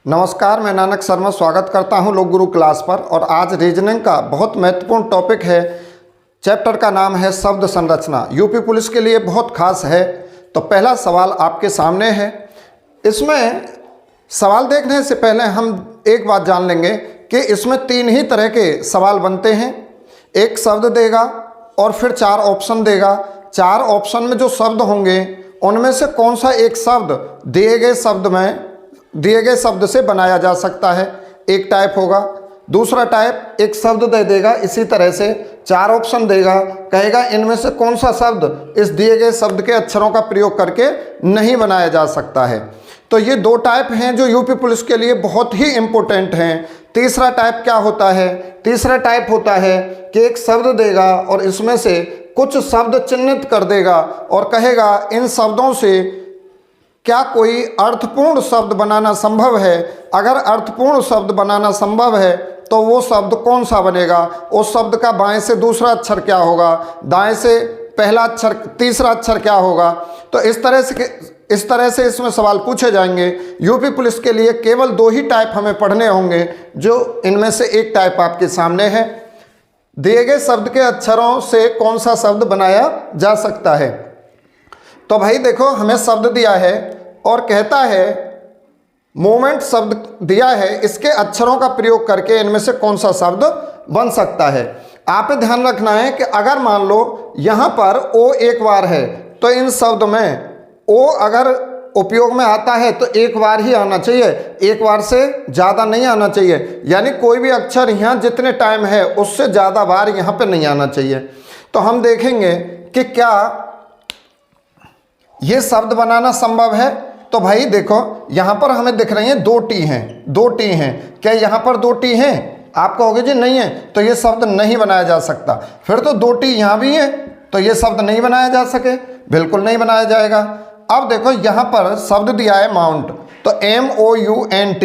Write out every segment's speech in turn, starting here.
नमस्कार, मैं नानक शर्मा स्वागत करता हूं लोक गुरु क्लास पर। और आज रीजनिंग का बहुत महत्वपूर्ण टॉपिक है। चैप्टर का नाम है शब्द संरचना। यूपी पुलिस के लिए बहुत खास है। तो पहला सवाल आपके सामने है। इसमें सवाल देखने से पहले हम एक बात जान लेंगे कि इसमें 3 ही तरह के सवाल बनते हैं। एक शब्द देगा और फिर 4 ऑप्शन देगा। 4 ऑप्शन में जो शब्द होंगे उनमें से कौन सा एक शब्द दिए गए शब्द से बनाया जा सकता है, एक टाइप होगा। दूसरा टाइप एक शब्द दे देगा, इसी तरह से 4 ऑप्शन देगा, कहेगा इनमें से कौन सा शब्द इस दिए गए शब्द के अक्षरों का प्रयोग करके नहीं बनाया जा सकता है। तो ये 2 टाइप हैं जो यूपी पुलिस के लिए बहुत ही इम्पोर्टेंट हैं। तीसरा टाइप क्या होता है? तीसरा टाइप होता है कि एक शब्द देगा और इसमें से कुछ शब्द चिन्हित कर देगा और कहेगा इन शब्दों से क्या कोई अर्थपूर्ण शब्द बनाना संभव है। अगर अर्थपूर्ण शब्द बनाना संभव है तो वो शब्द कौन सा बनेगा, उस शब्द का बाएं से दूसरा अक्षर क्या होगा, दाएं से पहला अक्षर, तीसरा अक्षर क्या होगा। तो इस तरह से इसमें सवाल पूछे जाएंगे। यूपी पुलिस के लिए केवल 2 ही टाइप हमें पढ़ने होंगे, जो इनमें से एक टाइप आपके सामने है। दिए गए शब्द के अक्षरों से कौन सा शब्द बनाया जा सकता है। तो भाई देखो, हमें शब्द दिया है और कहता है मोमेंट शब्द दिया है, इसके अक्षरों का प्रयोग करके इनमें से कौन सा शब्द बन सकता है। आप ध्यान रखना है कि अगर मान लो यहाँ पर ओ एक बार है तो इन शब्द में ओ अगर उपयोग में आता है तो एक बार ही आना चाहिए, एक बार से ज़्यादा नहीं आना चाहिए। यानी कोई भी अक्षर यहाँ जितने टाइम है उससे ज़्यादा बार यहाँ पे नहीं आना चाहिए। तो हम देखेंगे कि क्या ये शब्द बनाना संभव है। तो भाई देखो, यहाँ पर हमें दिख रही हैं 2 टी हैं, 2 टी हैं। क्या यहाँ पर 2 टी हैं? आप कहोगे जी नहीं है, तो ये शब्द नहीं बनाया जा सकता। फिर तो 2 टी यहाँ भी है, तो ये शब्द नहीं बनाया जा सके, बिल्कुल नहीं बनाया जाएगा। अब देखो यहाँ पर शब्द दिया है माउंट, तो MOUNT।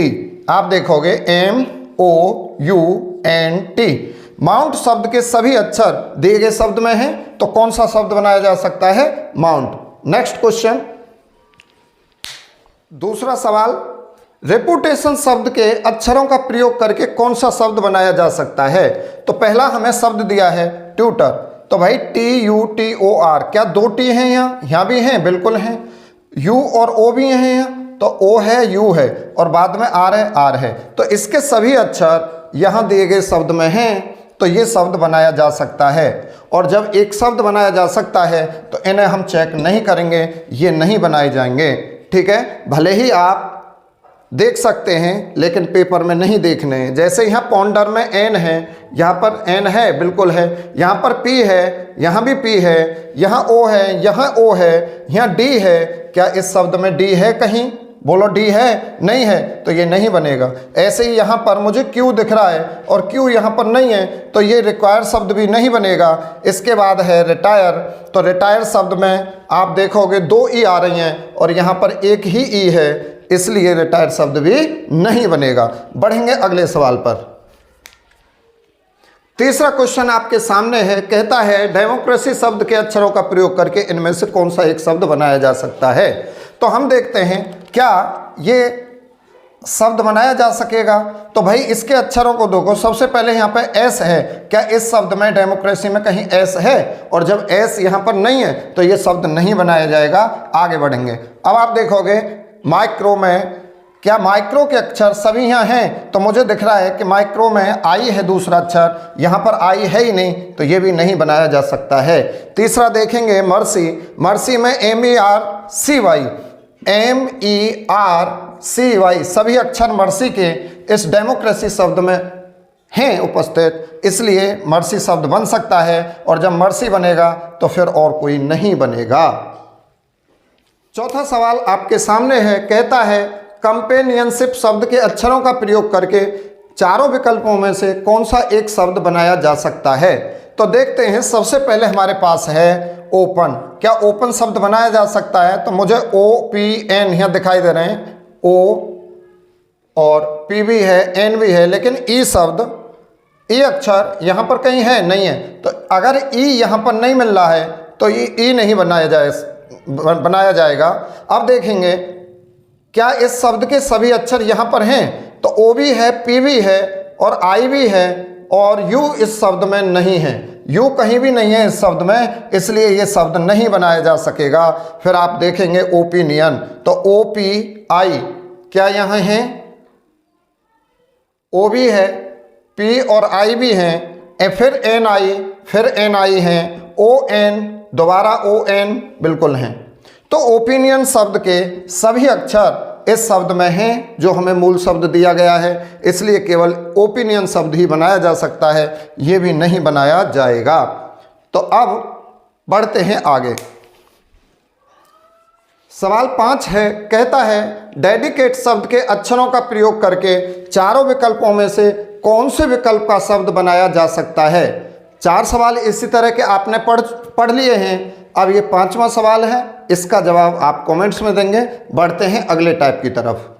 आप देखोगे MOUNT। माउंट शब्द के सभी अक्षर दिए गए शब्द में हैं, तो कौन सा शब्द बनाया जा सकता है? माउंट। नेक्स्ट क्वेश्चन, दूसरा सवाल, रेपुटेशन शब्द के अक्षरों का प्रयोग करके कौन सा शब्द बनाया जा सकता है। तो पहला हमें शब्द दिया है ट्यूटर, तो भाई TUTOR। क्या 2 टी हैं यहाँ? यहाँ भी हैं, बिल्कुल हैं। U और O भी हैं यहाँ, तो O है, U है और बाद में R है। तो इसके सभी अक्षर यहाँ दिए गए शब्द में हैं, तो ये शब्द बनाया जा सकता है। और जब एक शब्द बनाया जा सकता है तो इन्हें हम चेक नहीं करेंगे, ये नहीं बनाए जाएंगे। ठीक है, भले ही आप देख सकते हैं लेकिन पेपर में नहीं देखने हैं। जैसे यहाँ पॉन्डर में N है, यहाँ पर N है, बिल्कुल है। यहाँ पर P है, यहाँ भी P है। यहाँ O है, यहाँ O है, यहाँ D है। क्या इस शब्द में D है कहीं? बोलो D है? नहीं है, तो ये नहीं बनेगा। ऐसे ही यहाँ पर मुझे Q दिख रहा है और Q यहाँ पर नहीं है, तो ये रिक्वायर शब्द भी नहीं बनेगा। इसके बाद है रिटायर, तो रिटायर शब्द में आप देखोगे 2 ई आ रही हैं और यहाँ पर एक ही ई है, इसलिए रिटायर शब्द भी नहीं बनेगा। बढ़ेंगे अगले सवाल पर। तीसरा क्वेश्चन आपके सामने है, कहता है डेमोक्रेसी शब्द के अक्षरों का प्रयोग करके इनमें से कौन सा एक शब्द बनाया जा सकता है। तो हम देखते हैं क्या ये शब्द बनाया जा सकेगा। तो भाई इसके अक्षरों को देखो, सबसे पहले यहाँ पे S है। क्या इस शब्द में डेमोक्रेसी में कहीं S है? और जब S यहाँ पर नहीं है तो ये शब्द नहीं बनाया जाएगा। आगे बढ़ेंगे। अब आप देखोगे माइक्रो में, क्या माइक्रो के अक्षर सभी यहाँ हैं? तो मुझे दिख रहा है कि माइक्रो में I है दूसरा अक्षर, यहाँ पर I है ही नहीं, तो ये भी नहीं बनाया जा सकता है। तीसरा देखेंगे मर्सी, मर्सी में MERCY सभी अक्षर मर्सी के इस डेमोक्रेसी शब्द में हैं उपस्थित, इसलिए मर्सी शब्द बन सकता है। और जब मर्सी बनेगा तो फिर और कोई नहीं बनेगा। चौथा सवाल आपके सामने है, कहता है कंपेनियनशिप शब्द के अक्षरों का प्रयोग करके चारों विकल्पों में से कौन सा एक शब्द बनाया जा सकता है। तो देखते हैं, सबसे पहले हमारे पास है ओपन। क्या ओपन शब्द बनाया जा सकता है? तो मुझे OPN यहाँ दिखाई दे रहे हैं, O और P भी है, N भी है, लेकिन E शब्द, E अक्षर यहाँ पर कहीं है? नहीं है। तो अगर E यहाँ पर नहीं मिल रहा है तो ये E नहीं बनाया जाएगा। अब देखेंगे क्या इस शब्द के सभी अक्षर यहाँ पर हैं? तो ओ भी है, पी भी है और आई भी है और यू इस शब्द में नहीं है। यू कहीं भी नहीं है इस शब्द में, इसलिए ये शब्द नहीं बनाया जा सकेगा। फिर आप देखेंगे ओपिनियन, तो ओ पी आई क्या यहाँ है? ओ भी है, पी और आई भी हैं, फिर एन आई, फिर एन आई हैं, ओ एन, दोबारा ओ एन बिल्कुल हैं। तो ओपिनियन शब्द के सभी अक्षर इस शब्द में हैं जो हमें मूल शब्द दिया गया है, इसलिए केवल ओपिनियन शब्द ही बनाया जा सकता है, ये भी नहीं बनाया जाएगा। तो अब बढ़ते हैं आगे। सवाल 5 है, कहता है डेडिकेट शब्द के अक्षरों का प्रयोग करके चारों विकल्पों में से कौन से विकल्प का शब्द बनाया जा सकता है। 4 सवाल इसी तरह के आपने पढ़ लिए हैं। अब ये 5वां सवाल है, इसका जवाब आप कमेंट्स में देंगे। बढ़ते हैं अगले टाइप की तरफ।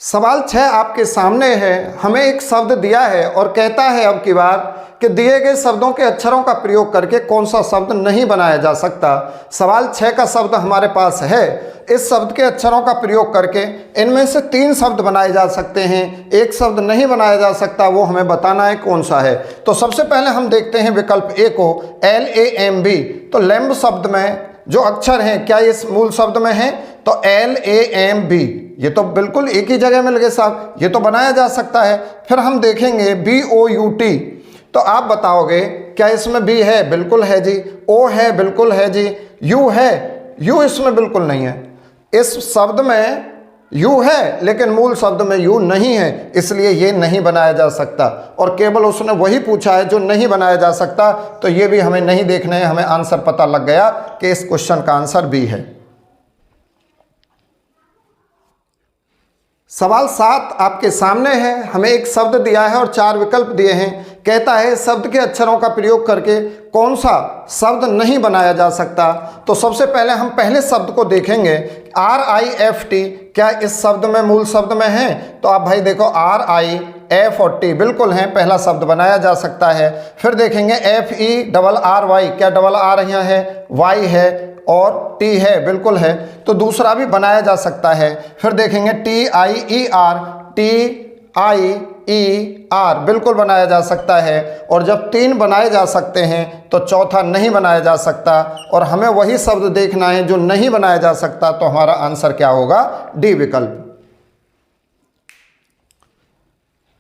सवाल 6 आपके सामने है। हमें एक शब्द दिया है और कहता है अब की बार कि दिए गए शब्दों के अक्षरों का प्रयोग करके कौन सा शब्द नहीं बनाया जा सकता। सवाल 6 का शब्द हमारे पास है। इस शब्द के अक्षरों का प्रयोग करके इनमें से 3 शब्द बनाए जा सकते हैं, एक शब्द नहीं बनाया जा सकता, वो हमें बताना है कौन सा है। तो सबसे पहले हम देखते हैं विकल्प ए को, LAMB। तो लैम्ब शब्द में जो अक्षर हैं क्या इस मूल शब्द में है? तो LAMB, ये तो बिल्कुल एक ही जगह मिल गए साहब, ये तो बनाया जा सकता है। फिर हम देखेंगे BOUT, तो आप बताओगे क्या इसमें B है? बिल्कुल है जी। O है? बिल्कुल है जी। U है? U इसमें बिल्कुल नहीं है। इस शब्द में U है लेकिन मूल शब्द में U नहीं है, इसलिए ये नहीं बनाया जा सकता। और केवल उसने वही पूछा है जो नहीं बनाया जा सकता, तो ये भी हमें नहीं देखना है, हमें आंसर पता लग गया कि इस क्वेश्चन का आंसर B है। सवाल 7 आपके सामने है। हमें एक शब्द दिया है और 4 विकल्प दिए हैं। कहता है शब्द के अक्षरों का प्रयोग करके कौन सा शब्द नहीं बनाया जा सकता। तो सबसे पहले हम पहले शब्द को देखेंगे, RIFT, क्या इस शब्द में मूल शब्द में है? तो आप भाई देखो RIF और T बिल्कुल हैं, पहला शब्द बनाया जा सकता है। फिर देखेंगे FERRY, क्या डबल आर यहाँ है? Y है और T है, बिल्कुल है, तो दूसरा भी बनाया जा सकता है। फिर देखेंगे TIER, बिल्कुल बनाया जा सकता है। और जब 3 बनाए जा सकते हैं तो चौथा नहीं बनाया जा सकता, और हमें वही शब्द देखना है जो नहीं बनाया जा सकता। तो हमारा आंसर क्या होगा? D विकल्प।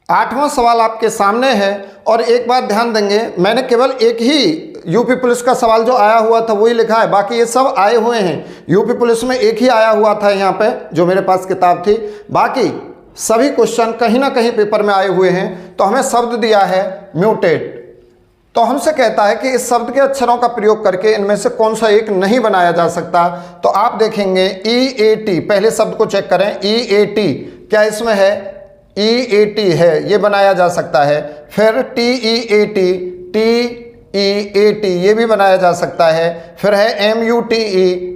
8वां सवाल आपके सामने है और एक बात ध्यान देंगे, मैंने केवल एक ही यूपी पुलिस का सवाल जो आया हुआ था वही लिखा है, बाकी ये सब आए हुए हैं। यूपी पुलिस में एक ही आया हुआ था यहाँ पे जो मेरे पास किताब थी, बाकी सभी क्वेश्चन कहीं ना कहीं पेपर में आए हुए हैं। तो हमें शब्द दिया है म्यूटेट, तो हमसे कहता है कि इस शब्द के अक्षरों का प्रयोग करके इनमें से कौन सा एक नहीं बनाया जा सकता। तो आप देखेंगे EAT, पहले शब्द को चेक करें, EAT क्या इसमें है? EAT है, ये बनाया जा सकता है। फिर TEAT, ये भी बनाया जा सकता है। फिर है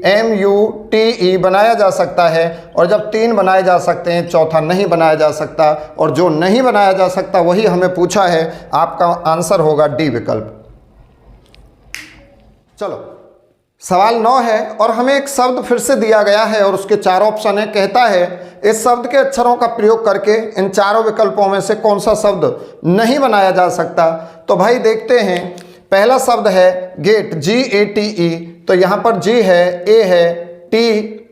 MUTE बनाया जा सकता है। और जब 3 बनाए जा सकते हैं चौथा नहीं बनाया जा सकता, और जो नहीं बनाया जा सकता वही हमें पूछा है। आपका आंसर होगा D विकल्प। चलो सवाल 9 है और हमें एक शब्द फिर से दिया गया है और उसके 4 ऑप्शन है। कहता है इस शब्द के अक्षरों का प्रयोग करके इन चारों विकल्पों में से कौन सा शब्द नहीं बनाया जा सकता। तो भाई देखते हैं, पहला शब्द है गेट, GATE, तो यहाँ पर G है, A है, T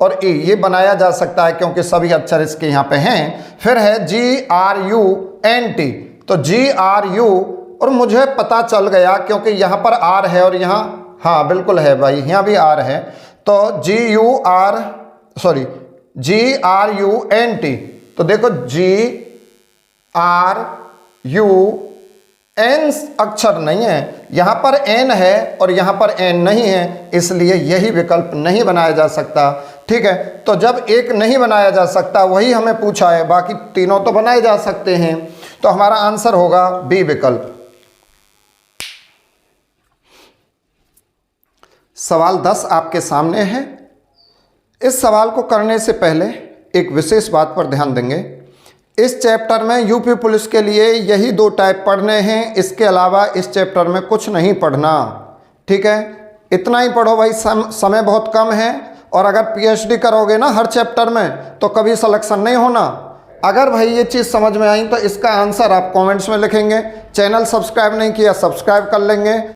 और E, ये बनाया जा सकता है क्योंकि सभी अक्षर इसके यहाँ पे हैं। फिर है GRUNT, तो GRU, और मुझे पता चल गया क्योंकि यहाँ पर R है और यहाँ, हाँ बिल्कुल है भाई, यहाँ भी R है, तो GRUNT, तो देखो GRUN अक्षर नहीं है, यहाँ पर N है और यहाँ पर N नहीं है, इसलिए यही विकल्प नहीं बनाया जा सकता। ठीक है, तो जब एक नहीं बनाया जा सकता वही हमें पूछा है, बाकी तीनों तो बनाए जा सकते हैं। तो हमारा आंसर होगा B विकल्प। सवाल 10 आपके सामने है। इस सवाल को करने से पहले एक विशेष बात पर ध्यान देंगे। इस चैप्टर में यूपी पुलिस के लिए यही 2 टाइप पढ़ने हैं, इसके अलावा इस चैप्टर में कुछ नहीं पढ़ना। ठीक है, इतना ही पढ़ो भाई, समय बहुत कम है। और अगर पीएचडी करोगे ना हर चैप्टर में तो कभी सिलेक्शन नहीं होना। अगर भाई ये चीज़ समझ में आई तो इसका आंसर आप कमेंट्स में लिखेंगे। चैनल सब्सक्राइब नहीं किया, सब्सक्राइब कर लेंगे।